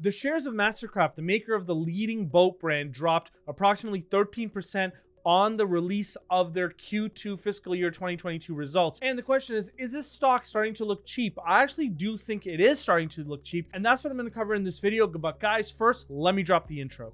The shares of Mastercraft, the maker of the leading boat brand, dropped approximately 13% on the release of their Q2 fiscal year 2022 results. And the question is this stock starting to look cheap? I actually do think it is starting to look cheap, and that's what I'm going to cover in this video. But guys, first, let me drop the intro.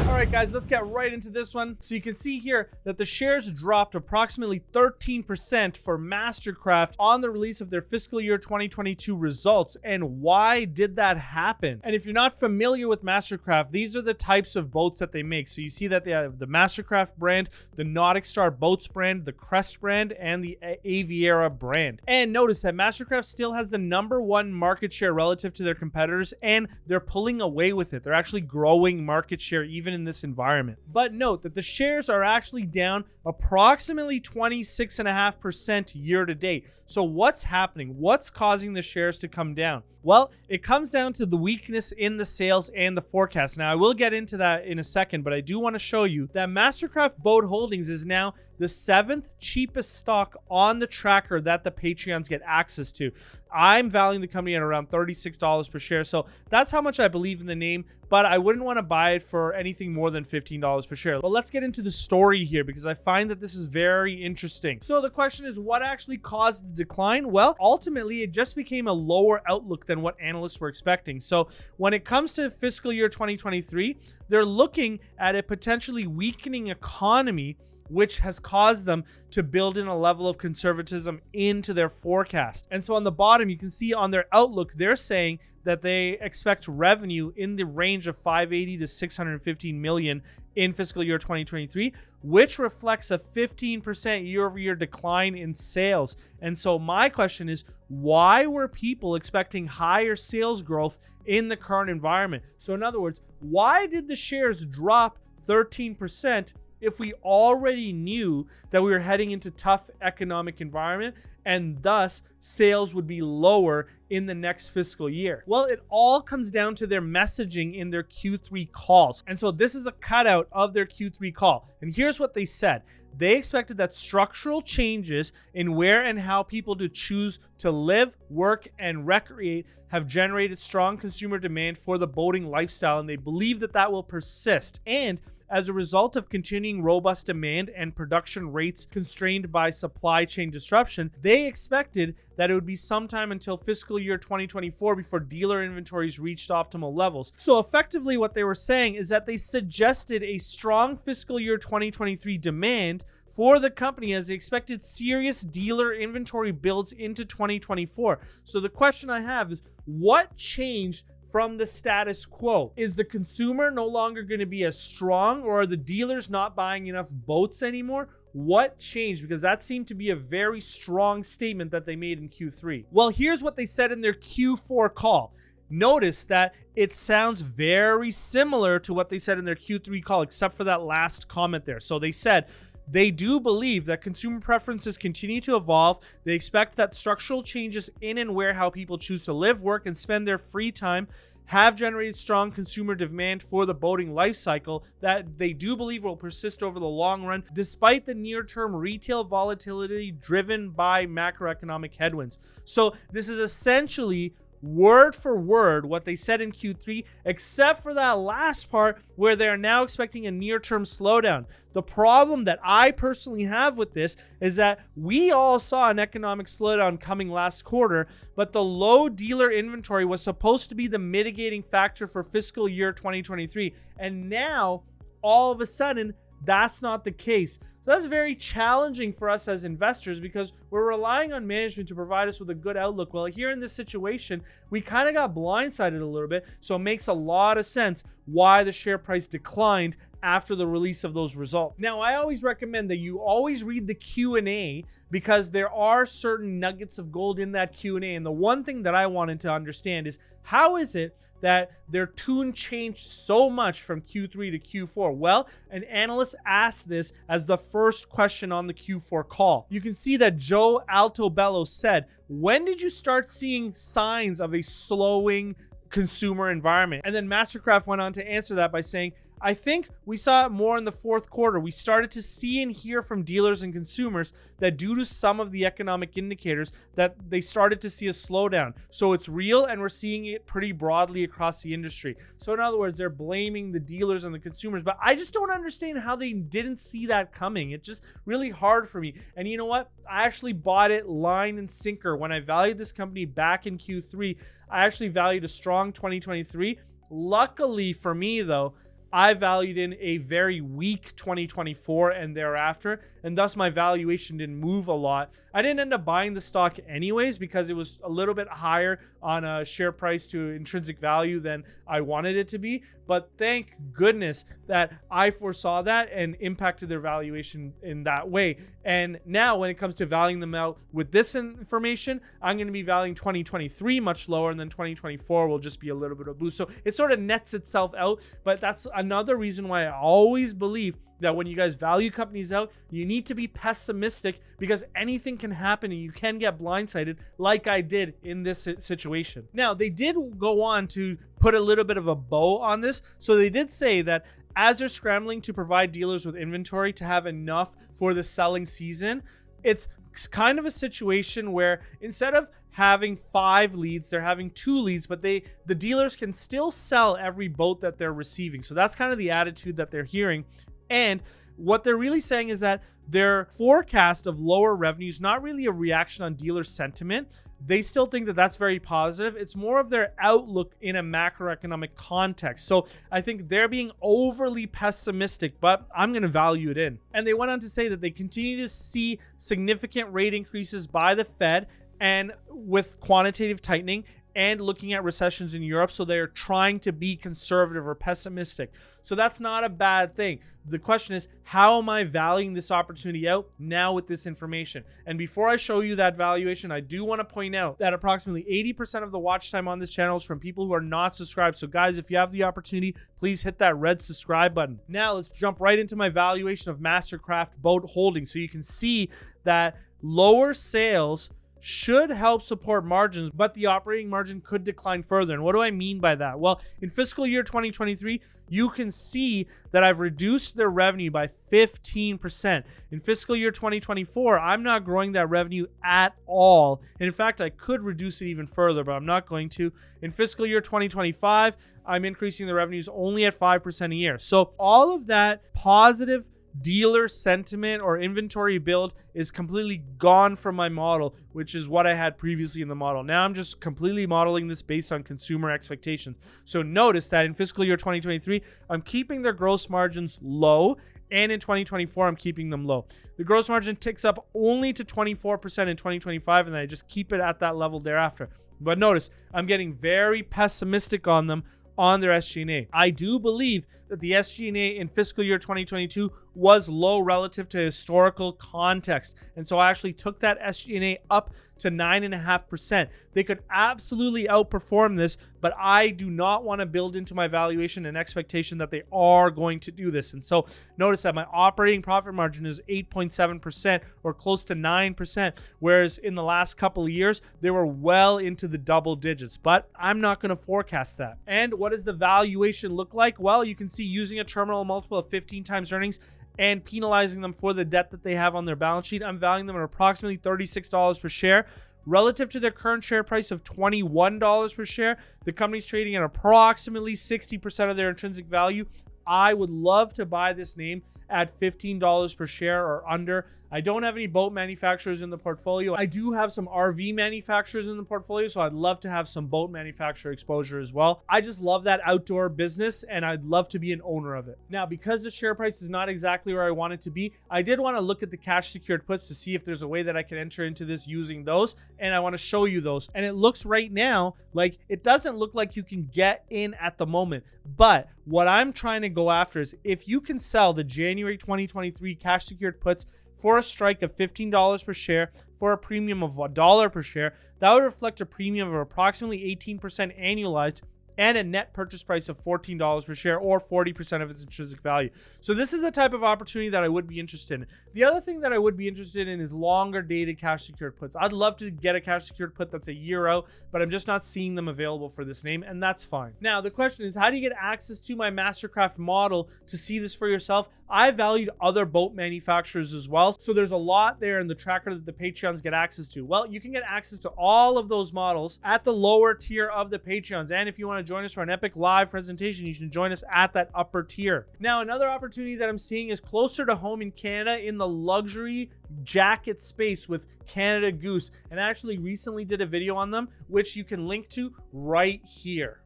All right, guys, let's get right into this one. So you can see here that the shares dropped approximately 13% for Mastercraft on the release of their fiscal year 2022 results. And why did that happen? And if you're not familiar with Mastercraft, these are the types of boats that they make. So you see that they have the Mastercraft brand, the Nautic Star Boats brand, the Crest brand, and the Aviera brand. And notice that Mastercraft still has the #1 market share relative to their competitors, and they're pulling away with it. They're actually growing market share even in this environment. But note that the shares are actually down approximately 26.5% year to date. So what's happening? What's causing the shares to come down? Well, it comes down to the weakness in the sales and the forecast. Now, I will get into that in a second, but I do want to show you that Mastercraft Boat Holdings is now the 7th cheapest stock on the tracker that the Patreons get access to. I'm valuing the company at around $36 per share. So that's how much I believe in the name, but I wouldn't want to buy it for anything more than $15 per share. But let's get into the story here, because I find that this is very interesting. So the question is, what actually caused the decline? Well, ultimately, it just became a lower outlook than what analysts were expecting. So when it comes to fiscal year 2023, they're looking at a potentially weakening economy, which has caused them to build in a level of conservatism into their forecast. And so on the bottom, you can see on their outlook, they're saying that they expect revenue in the range of 580 to 615 million in fiscal year 2023, which reflects a 15% year-over-year decline in sales. And so my question is, why were people expecting higher sales growth in the current environment? So in other words, why did the shares drop 13% if we already knew that we were heading into tough economic environment and thus sales would be lower in the next fiscal year? Well, it all comes down to their messaging in their Q3 calls. And so this is a cutout of their Q3 call. And here's what they said. They expected that structural changes in where and how people to choose to live, work, and recreate have generated strong consumer demand for the boating lifestyle, and they believe that that will persist. And as a result of continuing robust demand and production rates constrained by supply chain disruption, they expected that it would be sometime until fiscal year 2024 before dealer inventories reached optimal levels. So effectively what they were saying is that they suggested a strong fiscal year 2023 demand for the company as they expected serious dealer inventory builds into 2024. So the question I have is, what changed from the status quo? Is the consumer no longer going to be as strong, or are the dealers not buying enough boats anymore? What changed? Because that seemed to be a very strong statement that they made in Q3. Well, here's what they said in their Q4 call. Notice that it sounds very similar to what they said in their Q3 call, except for that last comment there. So they said, they do believe that consumer preferences continue to evolve. They expect that structural changes in and where how people choose to live, work, and spend their free time have generated strong consumer demand for the boating life cycle that they do believe will persist over the long run, despite the near-term retail volatility driven by macroeconomic headwinds. So this is essentially word for word what they said in Q3, except for that last part where they're now expecting a near-term slowdown. The problem that I personally have with this is that we all saw an economic slowdown coming last quarter, but the low dealer inventory was supposed to be the mitigating factor for fiscal year 2023. And now, all of a sudden, that's not the case. So that's very challenging for us as investors because we're relying on management to provide us with a good outlook. Well, here in this situation, we kind of got blindsided a little bit. So it makes a lot of sense why the share price declined after the release of those results. Now, I always recommend that you always read the Q&A because there are certain nuggets of gold in that Q&A. And the one thing that I wanted to understand is, how is it that their tune changed so much from Q3 to Q4? Well, an analyst asked this as the first question on the Q4 call. You can see that Joe Altobello said, when did you start seeing signs of a slowing consumer environment? And then Mastercraft went on to answer that by saying, I think we saw it more in the fourth quarter. We started to see and hear from dealers and consumers that due to some of the economic indicators that they started to see a slowdown. So it's real, and we're seeing it pretty broadly across the industry. So in other words, they're blaming the dealers and the consumers, but I just don't understand how they didn't see that coming. It's just really hard for me. And you know what? I actually bought it line and sinker. When I valued this company back in Q3, I actually valued a strong 2023. Luckily for me though, I valued in a very weak 2024 and thereafter, and thus my valuation didn't move a lot. I didn't end up buying the stock anyways because it was a little bit higher on a share price to intrinsic value than I wanted it to be. But thank goodness that I foresaw that and impacted their valuation in that way. And now when it comes to valuing them out with this information, I'm going to be valuing 2023 much lower, and then 2024 will just be a little bit of a boost. So it sort of nets itself out. But that's another reason why I always believe that when you guys value companies out, you need to be pessimistic because anything can happen and you can get blindsided like I did in this situation. Now, they did go on to put a little bit of a bow on this. So they did say that as they're scrambling to provide dealers with inventory to have enough for the selling season, it's kind of a situation where instead of having 5 leads, they're having 2 leads, but the dealers can still sell every boat that they're receiving. So that's kind of the attitude that they're hearing. And what they're really saying is that their forecast of lower revenues, not really a reaction on dealer sentiment. They still think that that's very positive. It's more of their outlook in a macroeconomic context. So I think they're being overly pessimistic, but I'm going to value it in. And they went on to say that they continue to see significant rate increases by the Fed and with quantitative tightening and looking at recessions in Europe. So they're trying to be conservative or pessimistic. So that's not a bad thing. The question is, how am I valuing this opportunity out now with this information? And before I show you that valuation, I do want to point out that approximately 80% of the watch time on this channel is from people who are not subscribed. So guys, if you have the opportunity, please hit that red subscribe button. Now let's jump right into my valuation of Mastercraft boat holdings. So you can see that lower sales should help support margins, but the operating margin could decline further. And what do I mean by that? Well, in fiscal year 2023, you can see that I've reduced their revenue by 15%. In fiscal year 2024, I'm not growing that revenue at all. And in fact, I could reduce it even further, but I'm not going to. In fiscal year 2025, I'm increasing the revenues only at 5% a year. So all of that positive dealer sentiment or inventory build is completely gone from my model, which is what I had previously in the model. Now I'm just completely modeling this based on consumer expectations. So notice that in fiscal year 2023, I'm keeping their gross margins low, and in 2024, I'm keeping them low. The gross margin ticks up only to 24% in 2025, and then I just keep it at that level thereafter. But notice, I'm getting very pessimistic on them on their SG&A. I do believe that the SG&A in fiscal year 2022 was low relative to historical context. And so I actually took that SG&A up to 9.5%. They could absolutely outperform this, but I do not want to build into my valuation an expectation that they are going to do this. And so notice that my operating profit margin is 8.7% or close to 9%, whereas in the last couple of years, they were well into the double digits, but I'm not going to forecast that. And what does the valuation look like? Well, you can see using a terminal multiple of 15 times earnings and penalizing them for the debt that they have on their balance sheet, I'm valuing them at approximately $36 per share. Relative to their current share price of $21 per share, the company's trading at approximately 60% of their intrinsic value. I would love to buy this name at $15 per share or under. I don't have any boat manufacturers in the portfolio. I do have some RV manufacturers in the portfolio, so I'd love to have some boat manufacturer exposure as well. I just love that outdoor business, and I'd love to be an owner of it. Now, because the share price is not exactly where I want it to be, I did want to look at the cash secured puts to see if there's a way that I can enter into this using those, and I want to show you those. And it looks right now like it doesn't look like you can get in at the moment, but what I'm trying to go after is if you can sell the January 2023 cash secured puts for a strike of $15 per share for a premium of $1 per share, that would reflect a premium of approximately 18% annualized and a net purchase price of $14 per share, or 40% of its intrinsic value. So this is the type of opportunity that I would be interested in. The other thing that I would be interested in is longer dated cash secured puts. I'd love to get a cash secured put that's a year out, but I'm just not seeing them available for this name, and that's fine. Now, the question is, how do you get access to my Mastercraft model to see this for yourself? I valued other boat manufacturers as well, so there's a lot there in the tracker that the Patreons get access to. Well, you can get access to all of those models at the lower tier of the Patreons, and if you want to join us for an epic live presentation, you should join us at that upper tier. Now, another opportunity that I'm seeing is closer to home in Canada in the luxury jacket space with Canada Goose, and I actually recently did a video on them, which you can link to right here.